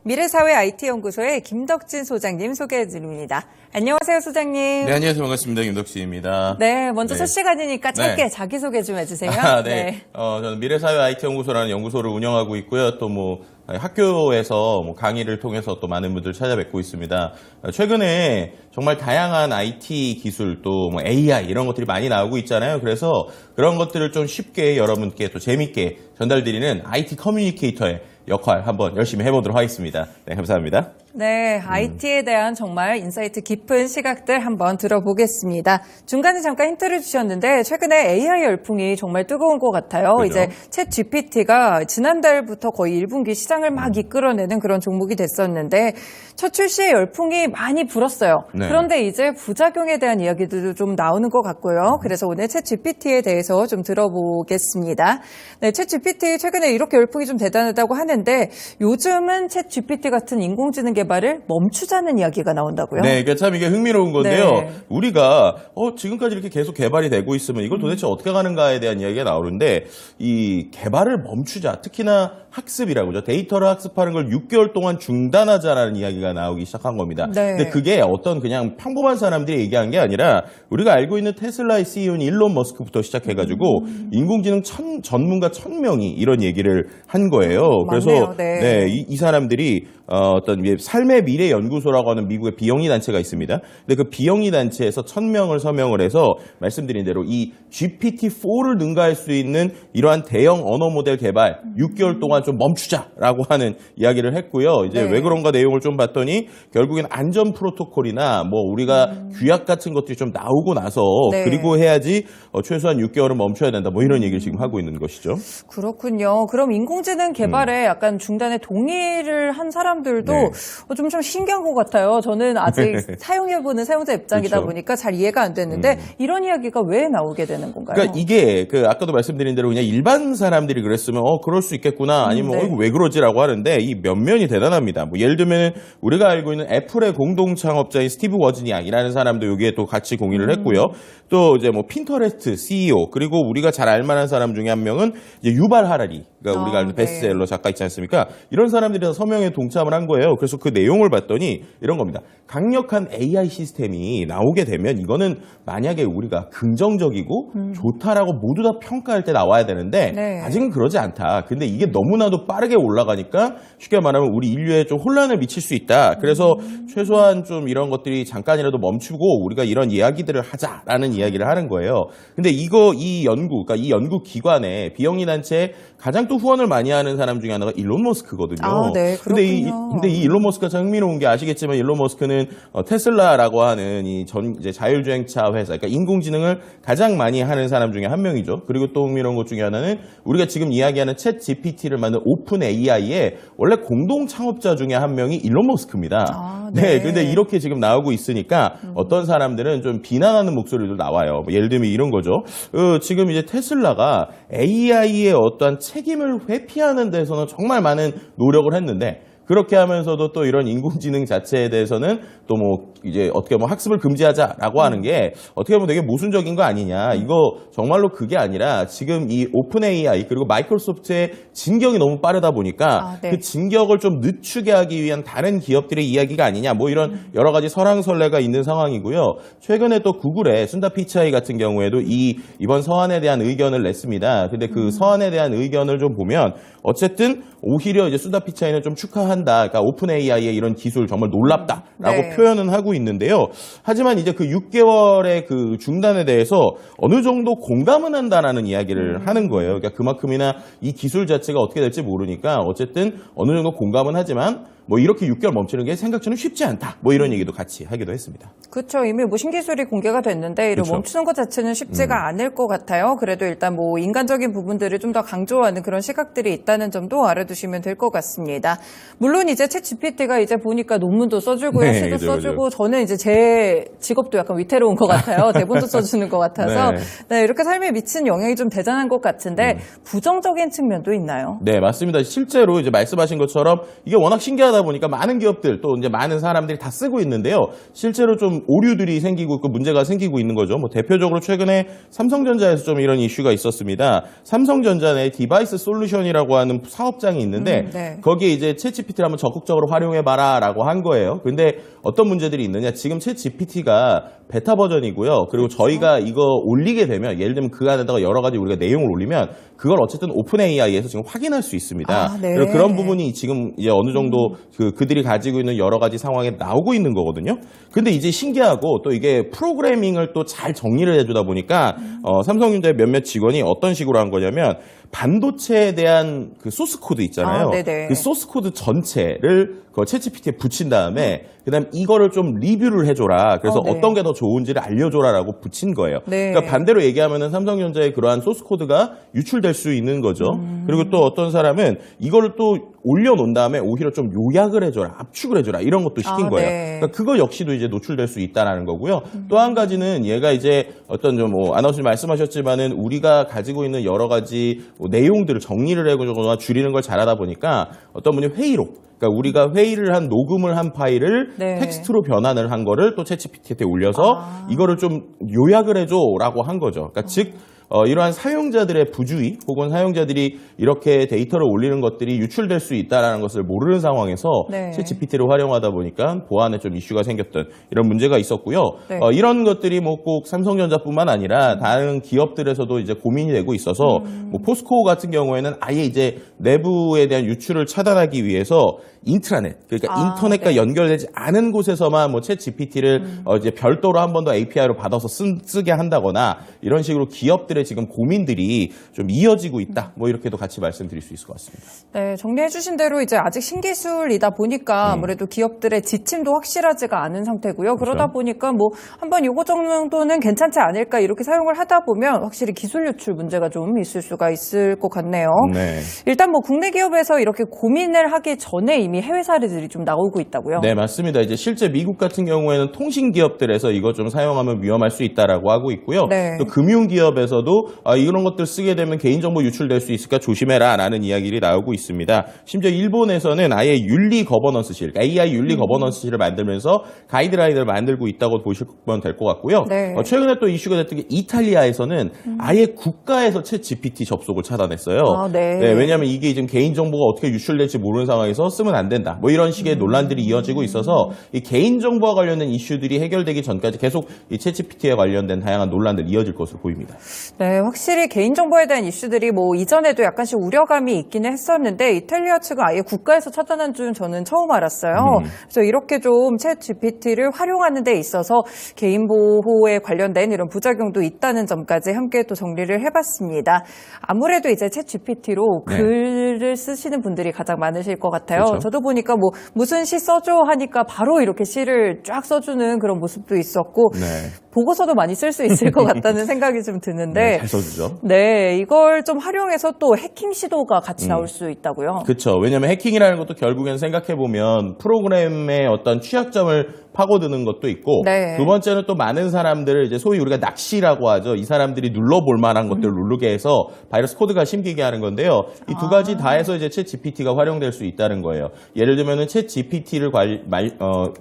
미래사회 IT연구소의 김덕진 소장님 소개해드립니다. 안녕하세요, 소장님. 네, 안녕하세요. 반갑습니다. 김덕진입니다. 네, 먼저 첫 시간이니까 짧게 네. 자기소개 좀 해주세요. 네. 저는 미래사회 IT연구소라는 연구소를 운영하고 있고요. 또 학교에서 강의를 통해서 또 많은 분들 찾아뵙고 있습니다. 최근에 정말 다양한 IT 기술 또 AI 이런 것들이 많이 나오고 있잖아요. 그래서 그런 것들을 좀 쉽게 여러분께 또 재밌게 전달드리는 IT 커뮤니케이터의 역할 한번 열심히 해보도록 하겠습니다. 네, 감사합니다. 네, IT에 대한 정말 인사이트 깊은 시각들 한번 들어보겠습니다. 중간에 잠깐 힌트를 주셨는데 최근에 AI 열풍이 정말 뜨거운 것 같아요. 그렇죠? 이제 챗 GPT가 지난달부터 거의 1분기 시장을 막 이끌어내는 그런 종목이 됐었는데 첫 출시에 열풍이 많이 불었어요. 네. 그런데 이제 부작용에 대한 이야기들도 좀 나오는 것 같고요. 그래서 오늘 챗 GPT에 대해서 좀 들어보겠습니다. 네, 챗 GPT 최근에 이렇게 열풍이 좀 대단하다고 하는데 요즘은 챗 GPT 같은 인공지능 개발을 멈추자는 이야기가 나온다고요? 네, 그러니까 참 이게 흥미로운 건데요. 네. 우리가 지금까지 이렇게 계속 개발이 되고 있으면 이걸 도대체 어떻게 가는가에 대한 이야기가 나오는데 이 개발을 멈추자. 특히나 학습이라고 하죠. 데이터를 학습하는 걸 6개월 동안 중단하자라는 이야기가 나오기 시작한 겁니다. 네. 근데 그게 어떤 그냥 평범한 사람들이 얘기한 게 아니라 우리가 알고 있는 테슬라의 CEO인 일론 머스크부터 시작해가지고 인공지능 전문가 1000명이 이런 얘기를 한 거예요. 그래서 네. 이 사람들이 어떤 삶의 미래 연구소라고 하는 미국의 비영리 단체가 있습니다. 근데 그 비영리 단체에서 1000명을 서명을 해서 말씀드린 대로 이 GPT-4를 능가할 수 있는 이러한 대형 언어 모델 개발 6개월 동안 좀 멈추자라고 하는 이야기를 했고요. 이제 네. 왜 그런가 내용을 좀 봤더니 결국엔 안전 프로토콜이나 우리가 규약 같은 것들이 좀 나오고 나서 네. 그리고 해야지 최소한 6개월은 멈춰야 된다. 이런 얘기를 지금 하고 있는 것이죠. 그렇군요. 그럼 인공지능 개발에 약간 중단에 동의를 한 사람들도 네. 좀 신기한 것 같아요. 저는 아직 사용해보는 사용자 입장이다 그렇죠. 보니까 잘 이해가 안 됐는데 이런 이야기가 왜 나오게 되는 건가요? 그러니까 이게 아까도 말씀드린 대로 그냥 일반 사람들이 그랬으면 그럴 수 있겠구나 아니면 네. 이거 왜 그러지라고 하는데 이 면면이 대단합니다. 예를 들면 우리가 알고 있는 애플의 공동 창업자인 스티브 워즈니악이라는 사람도 여기에 또 같이 공인을 했고요. 또 이제 핀터레스트 CEO 그리고 우리가 잘 알만한 사람 중에 한 명은 이제 유발 하라리 그러니까 우리가 아는 베스트셀러 작가 있지 않습니까? 이런 사람들이 다 서명에 동참을 한 거예요. 그래서 그 내용을 봤더니 이런 겁니다. 강력한 AI 시스템이 나오게 되면 이거는 만약에 우리가 긍정적이고 좋다라고 모두 다 평가할 때 나와야 되는데 네. 아직은 그러지 않다. 근데 이게 너무나도 빠르게 올라가니까 쉽게 말하면 우리 인류에 좀 혼란을 미칠 수 있다. 그래서 최소한 좀 이런 것들이 잠깐이라도 멈추고 우리가 이런 이야기들을 하자라는 이야기를 하는 거예요. 근데 이 그러니까 이 연구 기관에 비영리 단체에 가장 또 후원을 많이 하는 사람 중에 하나가 일론 머스크거든요. 네, 그렇군요. 근데 이 일론 머스크가 참 흥미로운 게 아시겠지만 일론 머스크는 테슬라라고 하는 이제 자율주행차 회사, 그러니까 인공지능을 가장 많이 하는 사람 중에 한 명이죠. 그리고 또 흥미로운 것 중에 하나는 우리가 지금 이야기하는 챗 GPT를 만든 오픈 AI의 원래 공동 창업자 중에 한 명이 일론 머스크입니다. 네. 근데 이렇게 지금 나오고 있으니까 어떤 사람들은 좀 비난하는 목소리도 나와요. 예를 들면 이런 거죠. 지금 이제 테슬라가 AI의 어떠한 책임을 회피하는 데서는 정말 많은 노력을 했는데 그렇게 하면서도 또 이런 인공지능 자체에 대해서는 또 이제 어떻게 보면 학습을 금지하자라고 하는 게 어떻게 보면 되게 모순적인 거 아니냐. 이거 정말로 그게 아니라 지금 이 오픈 AI 그리고 마이크로소프트의 진격이 너무 빠르다 보니까 네. 그 진격을 좀 늦추게 하기 위한 다른 기업들의 이야기가 아니냐. 이런 여러 가지 설왕설래가 있는 상황이고요. 최근에 또 구글의 순다 피차이 같은 경우에도 이번 서한에 대한 의견을 냈습니다. 근데 그 서한에 대한 의견을 좀 보면 어쨌든 오히려 이제 순다 피차이는 좀 축하한다. 그러니까 오픈 AI의 이런 기술 정말 놀랍다라고 네. 표현은 하고 있는데요. 하지만 이제 그 6개월의 그 중단에 대해서 어느 정도 공감은 한다라는 이야기를 하는 거예요. 그러니까 그만큼이나 이 기술 자체가 어떻게 될지 모르니까 어쨌든 어느 정도 공감은 하지만 이렇게 6개월 멈추는 게 생각처럼 쉽지 않다. 이런 얘기도 같이 하기도 했습니다. 그렇죠. 이미 신기술이 공개가 됐는데 이를 그렇죠. 멈추는 것 자체는 쉽지가 않을 것 같아요. 그래도 일단 인간적인 부분들을 좀 더 강조하는 그런 시각들이 있다는 점도 알아두시면 될 것 같습니다. 물론 이제 챗 GPT가 이제 보니까 논문도 써주고요, 시도 그죠, 써주고 그죠. 저는 이제 제 직업도 약간 위태로운 것 같아요. 대본도 써주는 것 같아서 네. 이렇게 삶에 미친 영향이 좀 대단한 것 같은데 부정적인 측면도 있나요? 네, 맞습니다. 실제로 이제 말씀하신 것처럼 이게 워낙 신기하다 신기하다 보니까 많은 기업들 또 이제 많은 사람들이 다 쓰고 있는데요. 실제로 좀 오류들이 생기고 있고 문제가 생기고 있는 거죠. 뭐 대표적으로 최근에 삼성전자에서 좀 이런 이슈가 있었습니다. 삼성전자 내 디바이스 솔루션이라고 하는 사업장이 있는데 네. 거기에 이제 챗GPT를 한번 적극적으로 활용해봐라라고 한 거예요. 근데 어떤 문제들이 있느냐? 지금 챗GPT가 베타 버전이고요. 그리고 저희가 이거 올리게 되면 예를 들면 그 안에다가 여러 가지 우리가 내용을 올리면 그걸 어쨌든 오픈 AI에서 지금 확인할 수 있습니다. 아, 네. 그리고 그런 부분이 지금 이제 어느 정도 그들이 가지고 있는 여러 가지 상황에 나오고 있는 거거든요. 근데 이제 신기하고 또 이게 프로그래밍을 또 잘 정리를 해주다 보니까 삼성전자의 몇몇 직원이 어떤 식으로 한 거냐면 반도체에 대한 그 소스 코드 있잖아요. 아, 네네. 그 소스 코드 전체를 그 챗GPT에 붙인 다음에 그다음 이거를 좀 리뷰를 해줘라. 그래서 네. 어떤 게 더 좋은지를 알려줘라라고 붙인 거예요. 네. 그러니까 반대로 얘기하면은 삼성전자의 그러한 소스 코드가 유출될 수 있는 거죠. 그리고 또 어떤 사람은 이거를 또 올려놓은 다음에 오히려 좀 요약을 해줘라, 압축을 해줘라 이런 것도 시킨 아, 거예요. 네. 그러니까 그거 역시도 이제 노출될 수 있다라는 거고요. 또 한 가지는 얘가 이제 어떤 좀 뭐 아나운서님 말씀하셨지만은 우리가 가지고 있는 여러 가지 뭐 내용들을 정리를 해주거나 줄이는 걸 잘하다 보니까 어떤 분이 회의록 그러니까 우리가 회의를 한 녹음을 한 파일을 네. 텍스트로 변환을 한 거를 또 챗GPT에 올려서 이거를 좀 요약을 해줘라고 한 거죠. 그러니까 즉 이러한 사용자들의 부주의 혹은 사용자들이 이렇게 데이터를 올리는 것들이 유출될 수 있다는 것을 모르는 상황에서 네. 챗GPT를 활용하다 보니까 보안에 좀 이슈가 생겼던 이런 문제가 있었고요. 네. 이런 것들이 뭐 꼭 삼성전자뿐만 아니라 다른 기업들에서도 이제 고민이 되고 있어서 뭐 포스코 같은 경우에는 아예 이제 내부에 대한 유출을 차단하기 위해서 인트라넷 그러니까 인터넷과 네. 연결되지 않은 곳에서만 뭐 챗GPT를 이제 별도로 한 번 더 API로 받아서 쓰게 한다거나 이런 식으로 기업들의 지금 고민들이 좀 이어지고 있다. 뭐 이렇게도 같이 말씀드릴 수 있을 것 같습니다. 네, 정리해 주신 대로 이제 아직 신기술이다 보니까 아무래도 기업들의 지침도 확실하지가 않은 상태고요. 그러다 그렇죠. 보니까 뭐 한번 요거 정도는 괜찮지 않을까 이렇게 사용을 하다 보면 확실히 기술 유출 문제가 좀 있을 수가 있을 것 같네요. 네. 일단 뭐 국내 기업에서 이렇게 고민을 하기 전에 이미 해외 사례들이 좀 나오고 있다고요. 네, 맞습니다. 이제 실제 미국 같은 경우에는 통신 기업들에서 이거 좀 사용하면 위험할 수 있다라고 하고 있고요. 네. 또 금융 기업에서도 이런 것들 쓰게 되면 개인정보 유출될 수 있으니까 조심해라라는 이야기들이 나오고 있습니다. 심지어 일본에서는 아예 윤리 거버넌스실, AI 윤리 거버넌스실을 만들면서 가이드라인을 만들고 있다고 보시면 될 것 같고요. 네. 최근에 또 이슈가 됐던 게 이탈리아에서는 아예 국가에서 챗 GPT 접속을 차단했어요. 아, 네. 왜냐하면 이게 지금 개인정보가 어떻게 유출될지 모르는 상황에서 쓰면 안 된다. 뭐 이런 식의 논란들이 이어지고 있어서 이 개인정보와 관련된 이슈들이 해결되기 전까지 계속 이 챗GPT에 관련된 다양한 논란들이 이어질 것으로 보입니다. 네, 확실히 개인정보에 대한 이슈들이 뭐 이전에도 약간씩 우려감이 있기는 했었는데 이탈리아 측은 아예 국가에서 차단한 줄은 저는 처음 알았어요. 그래서 이렇게 좀 챗 GPT를 활용하는 데 있어서 개인 보호에 관련된 이런 부작용도 있다는 점까지 함께 또 정리를 해봤습니다. 아무래도 이제 챗 GPT로 네. 글을 쓰시는 분들이 가장 많으실 것 같아요. 그렇죠. 저도 보니까 뭐 무슨 시 써줘 하니까 바로 이렇게 시를 쫙 써주는 그런 모습도 있었고 네. 보고서도 많이 쓸 수 있을 것 같다는 생각이 좀 드는데 네, 잘 써주죠. 네, 이걸 좀 활용해서 또 해킹 시도가 같이 나올 수 있다고요? 그렇죠. 왜냐하면 해킹이라는 것도 결국엔 생각해보면 프로그램의 어떤 취약점을 파고드는 것도 있고 네. 두 번째는 또 많은 사람들을 이제 소위 우리가 낚시라고 하죠. 이 사람들이 눌러볼 만한 것들을 누르게 해서 바이러스 코드가 심기게 하는 건데요. 이 두 가지 다 해서 이제 챗 GPT가 활용될 수 있다는 거예요. 예를 들면은 챗 GPT를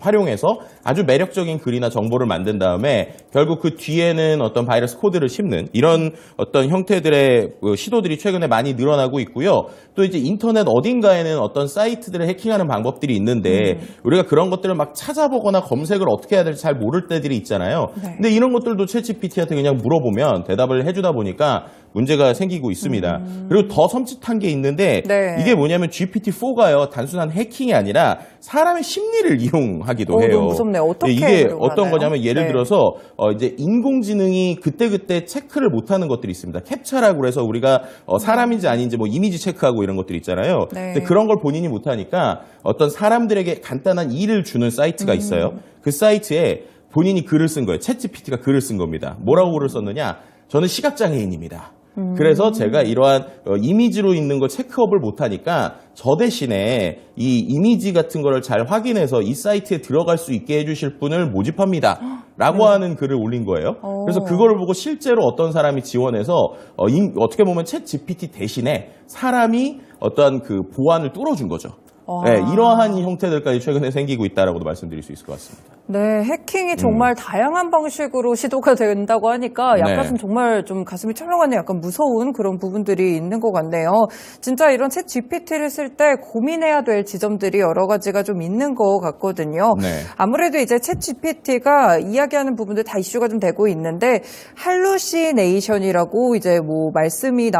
활용해서 아주 매력적인 글이나 정보를 만든 다음에 결국 그 뒤에는 어떤 바이러스 코드를 심는 이런 어떤 형태들의 시도들이 최근에 많이 늘어나고 있고요. 또 이제 인터넷 어딘가에는 어떤 사이트들을 해킹하는 방법들이 있는데 우리가 그런 것들을 막 찾아보거나 검색을 어떻게 해야 될지 잘 모를 때들이 있잖아요. 네. 근데 이런 것들도 챗 GPT한테 그냥 물어보면 대답을 해주다 보니까 문제가 생기고 있습니다. 그리고 더 섬찟한 게 있는데 네. 이게 뭐냐면 GPT-4가요. 단순한 해킹이 아니라 사람의 심리를 이용하기도 해요. 너무 무섭네요. 어떻게 이게 이용하나요? 어떤 거냐면 예를 네. 들어서 이제 인공지능이 그때그때 체크를 못하는 것들이 있습니다. 캡처라고 그래서 우리가 사람인지 아닌지 뭐 이미지 체크하고 이런 것들 있잖아요. 네. 근데 그런 걸 본인이 못하니까 어떤 사람들에게 간단한 일을 주는 사이트가 있어요. 그 사이트에 본인이 글을 쓴 거예요. 챗 GPT가 글을 쓴 겁니다. 뭐라고 글을 썼느냐? 저는 시각장애인입니다. 그래서 제가 이러한 이미지로 있는 걸 체크업을 못하니까 저 대신에 이 이미지 같은 거를 잘 확인해서 이 사이트에 들어갈 수 있게 해주실 분을 모집합니다. 라고 하는 글을 올린 거예요. 그래서 그걸 보고 실제로 어떤 사람이 지원해서 어떻게 보면 챗 GPT 대신에 사람이 어떠한 그 보안을 뚫어준 거죠. 네, 이러한 형태들까지 최근에 생기고 있다라고도 말씀드릴 수 있을 것 같습니다. 네, 해킹이 정말 다양한 방식으로 시도가 된다고 하니까 약간 네. 정말 좀 가슴이 철렁하는 약간 무서운 그런 부분들이 있는 것 같네요. 진짜 이런 챗 GPT를 쓸 때 고민해야 될 지점들이 여러 가지가 좀 있는 것 같거든요. 네. 아무래도 이제 챗 GPT가 이야기하는 부분들 다 이슈가 좀 되고 있는데 할루시네이션이라고 이제 뭐 말씀이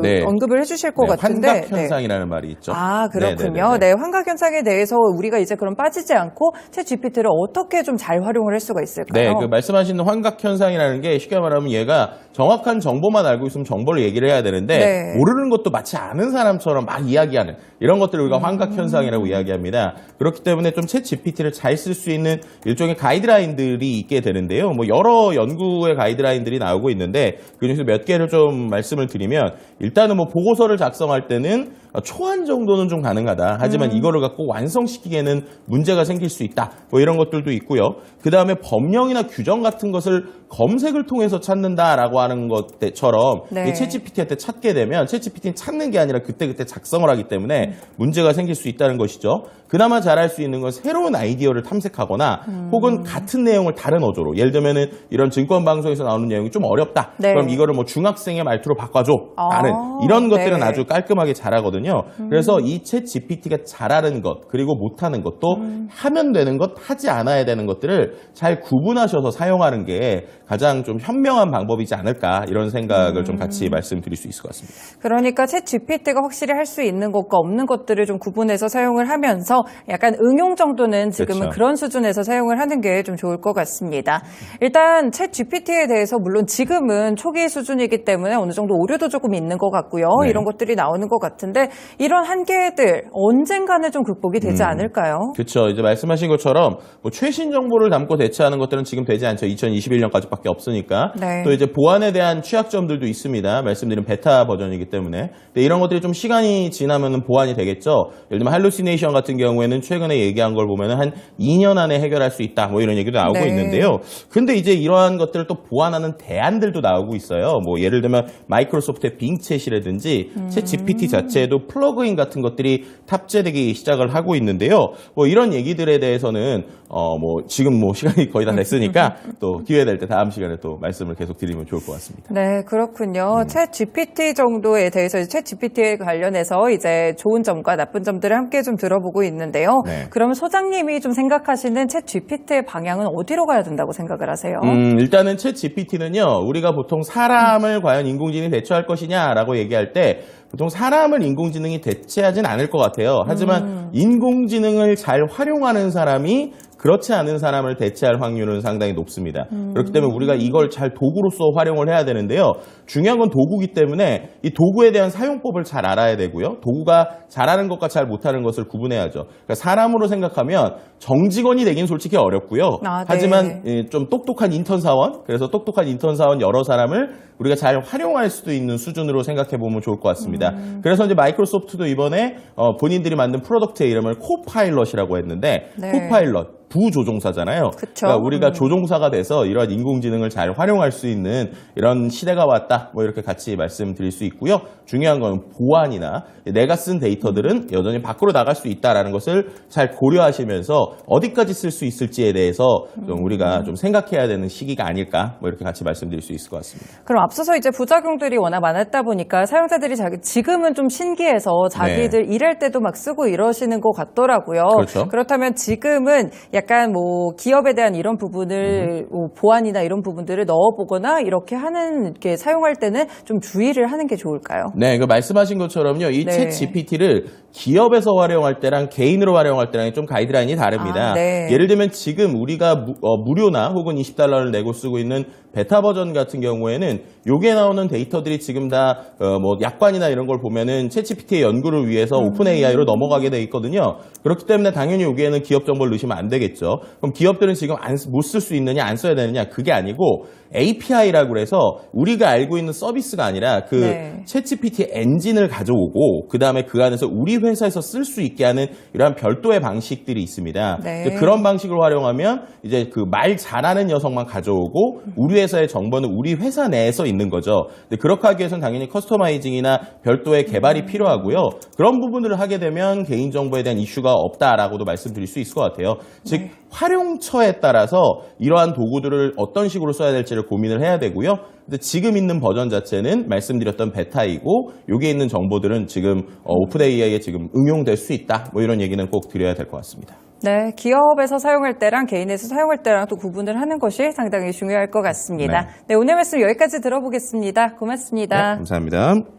네. 언급을 해주실 것 같은데 환각 현상이라는 말이 있죠. 아, 그렇군요. 네, 환각 현상에 대해서 우리가 이제 그럼 빠지지 않고 챗 GPT를 어떻게 좀 잘 활용을 할 수가 있을까요? 네, 그 말씀하시는 환각 현상이라는 게 쉽게 말하면 얘가 정확한 정보만 알고 있으면 정보를 얘기를 해야 되는데 네. 모르는 것도 마치 아는 사람처럼 막 이야기하는 이런 것들을 우리가 환각 현상이라고 이야기합니다. 그렇기 때문에 좀 챗 GPT를 잘 쓸 수 있는 일종의 가이드라인들이 있게 되는데요. 뭐 여러 연구의 가이드라인들이 나오고 있는데 그중에서 몇 개를 좀 말씀을 드리면 일단은 뭐 보고서를 작성할 때는 초안 정도는 좀 가능하다. 하지만 이거를 갖고 완성시키기에는 문제가 생길 수 있다. 뭐 이런 것들도 있고요. 그 다음에 법령이나 규정 같은 것을 검색을 통해서 찾는다라고 하는 것처럼 네. 챗GPT한테 찾게 되면 챗GPT는 찾는 게 아니라 그때그때 작성을 하기 때문에 문제가 생길 수 있다는 것이죠. 그나마 잘할 수 있는 건 새로운 아이디어를 탐색하거나 혹은 같은 내용을 다른 어조로 예를 들면은 이런 증권 방송에서 나오는 내용이 좀 어렵다. 네. 그럼 이거를 뭐 중학생의 말투로 바꿔줘. 라는 이런 것들은 네. 아주 깔끔하게 잘하거든요. 그래서 이 챗 GPT가 잘하는 것 그리고 못하는 것도 하면 되는 것 하지 않아야 되는 것들을 잘 구분하셔서 사용하는 게 가장 좀 현명한 방법이지 않을까 이런 생각을 좀 같이 말씀드릴 수 있을 것 같습니다. 그러니까 챗 GPT가 확실히 할 수 있는 것과 없는 것들을 좀 구분해서 사용을 하면서 약간 응용 정도는 지금은 그렇죠. 그런 수준에서 사용을 하는 게 좀 좋을 것 같습니다. 일단 챗 GPT에 대해서 물론 지금은 초기 수준이기 때문에 어느 정도 오류도 조금 있는 것 같고요. 네. 이런 것들이 나오는 것 같은데 이런 한계들 언젠가는 좀 극복이 되지 않을까요? 그렇죠. 이제 말씀하신 것처럼 뭐 최신 정보를 담고 대처하는 것들은 지금 되지 않죠. 2021년까지밖에 없으니까. 네. 또 이제 보안에 대한 취약점들도 있습니다. 말씀드린 베타 버전이기 때문에. 근데 이런 것들이 좀 시간이 지나면은 보완이 되겠죠. 예를 들면 할루시네이션 같은 경우에는 최근에 얘기한 걸 보면은 한 2년 안에 해결할 수 있다. 뭐 이런 얘기도 나오고 네. 있는데요. 근데 이제 이러한 것들을 또 보완하는 대안들도 나오고 있어요. 뭐 예를 들면 마이크로소프트의 빙챗이라든지 챗 GPT 자체에도 플러그인 같은 것들이 탑재되기 시작을 하고 있는데요. 뭐 이런 얘기들에 대해서는 뭐 지금 뭐 시간이 거의 다 됐으니까 또 기회 될 때 다음 시간에 또 말씀을 계속 드리면 좋을 것 같습니다. 네, 그렇군요. 챗 GPT 정도에 대해서 챗 GPT에 관련해서 이제 좋은 점과 나쁜 점들을 함께 좀 들어보고 있는데요. 네. 그러면 소장님이 좀 생각하시는 챗 GPT의 방향은 어디로 가야 된다고 생각을 하세요? 일단은 챗 GPT는요, 우리가 보통 사람을 과연 인공지능이 대체할 것이냐라고 얘기할 때 보통 사람을 인공지능이 대체하진 않을 것 같아요. 하지만 인공지능을 잘 활용하는 사람이 그렇지 않은 사람을 대체할 확률은 상당히 높습니다. 그렇기 때문에 우리가 이걸 잘 도구로서 활용을 해야 되는데요. 중요한 건 도구이기 때문에 이 도구에 대한 사용법을 잘 알아야 되고요. 도구가 잘하는 것과 잘 못하는 것을 구분해야죠. 그러니까 사람으로 생각하면 정직원이 되긴 솔직히 어렵고요. 아, 네. 하지만 좀 똑똑한 인턴 사원, 그래서 똑똑한 인턴 사원 여러 사람을 우리가 잘 활용할 수도 있는 수준으로 생각해 보면 좋을 것 같습니다. 그래서 이제 마이크로소프트도 이번에 본인들이 만든 프로덕트의 이름을 코파일럿이라고 했는데 네. 코파일럿 부조종사잖아요. 그쵸. 그러니까 우리가 조종사가 돼서 이런 인공지능을 잘 활용할 수 있는 이런 시대가 왔다. 뭐 이렇게 같이 말씀드릴 수 있고요. 중요한 건 보안이나 내가 쓴 데이터들은 여전히 밖으로 나갈 수 있다라는 것을 잘 고려하시면서 어디까지 쓸 수 있을지에 대해서 좀 우리가 좀 생각해야 되는 시기가 아닐까. 뭐 이렇게 같이 말씀드릴 수 있을 것 같습니다. 그럼 앞서서 이제 부작용들이 워낙 많았다 보니까 사용자들이 지금은 좀 신기해서 자기들 일할 때도 막 쓰고 이러시는 것 같더라고요. 그렇죠. 그렇다면 지금은 약간 뭐 기업에 대한 이런 부분을 뭐 보안이나 이런 부분들을 넣어보거나 이렇게 사용할 때는 좀 주의를 하는 게 좋을까요? 네, 그 말씀하신 것처럼요. 이 네. 챗 GPT를 기업에서 활용할 때랑 개인으로 활용할 때랑 좀 가이드라인이 다릅니다. 아, 네. 예를 들면 지금 우리가 무료나 혹은 $20를 내고 쓰고 있는 베타 버전 같은 경우에는 요게 나오는 데이터들이 지금 다 뭐 약관이나 이런 걸 보면은 챗 GPT의 연구를 위해서 오픈 AI로 넘어가게 돼 있거든요. 그렇기 때문에 당연히 여기에는 기업 정보를 넣으시면 안 되겠죠. 그럼 기업들은 지금 못 쓸 수 있느냐 안 써야 되느냐 그게 아니고 API라고 그래서 우리가 알고 있는 서비스가 아니라 그 네. 챗 GPT 엔진을 가져오고 그 다음에 그 안에서 우리 회사에서 쓸 수 있게 하는 이러한 별도의 방식들이 있습니다. 네. 이제 그런 방식을 활용하면 이제 그 말 잘하는 녀석만 가져오고 우리 회사의 정보는 우리 회사 내에서 있는 있는 거죠. 근데 그렇게 하기 위해서는 당연히 커스터마이징이나 별도의 개발이 필요하고요. 그런 부분들을 하게 되면 개인정보에 대한 이슈가 없다라고도 말씀드릴 수 있을 것 같아요. 즉 활용처에 따라서 이러한 도구들을 어떤 식으로 써야 될지를 고민을 해야 되고요. 근데 지금 있는 버전 자체는 말씀드렸던 베타이고 여기에 있는 정보들은 지금 오픈 AI에 지금 응용될 수 있다. 뭐 이런 얘기는 꼭 드려야 될 것 같습니다. 네, 기업에서 사용할 때랑 개인에서 사용할 때랑 또 구분을 하는 것이 상당히 중요할 것 같습니다. 네, 오늘 말씀 여기까지 들어보겠습니다. 고맙습니다. 네, 감사합니다.